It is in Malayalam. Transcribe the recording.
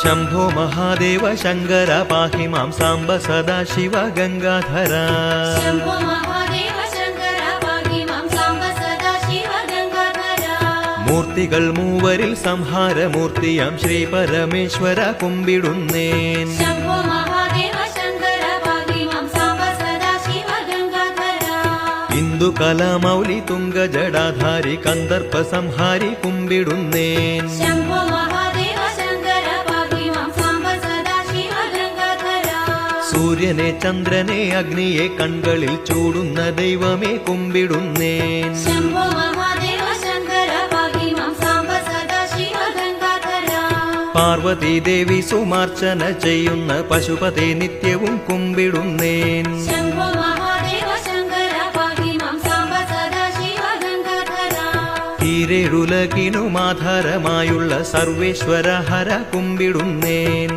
शंभो महादेव शंकर पाहि मां सांब सदाशिव गंगाधर शंभो महादेव शंकर पाहि मां सांब सदाशिव गंगाधर मूर्तिകൾ മൂവരിൽ സംഹാരമൂർത്തിയാം ശ്രീ പരമേശ്വര കുമ്പിടുന്നേൻ शंभो महादेव शंकर पाहि मां सांब सदाशिव गंगाधर ഇന്ദു കലാമൗലി തുംഗ ജടാധാരി കന്ദർപ്പ സംഹാരി കുമ്പിടുന്നേൻ शंभो महादेव शंकर पाहि मां सांब सदाशिव गंगाधर സൂര്യനെ ചന്ദ്രനെ അഗ്നിയെ കൺകളിൽ ചൂടുന്ന ദൈവമേ കുമ്പിടുന്നേൻ शंभो महादेव शंकर पाहि मां सांब सदाशिव गंगाधर പാർവതി ദേവി സുമാർച്ചന ചെയ്യുന്ന പശുപതി നിത്യവും കുമ്പിടുന്നേൻ शंभो महादेव शंकर पाहि मां सांब सदाशिव गंगाधर ഈരേഴുലകിനുമാധാരമായുള്ള സർവേശ്വര ഹര കുമ്പിടുന്നേൻ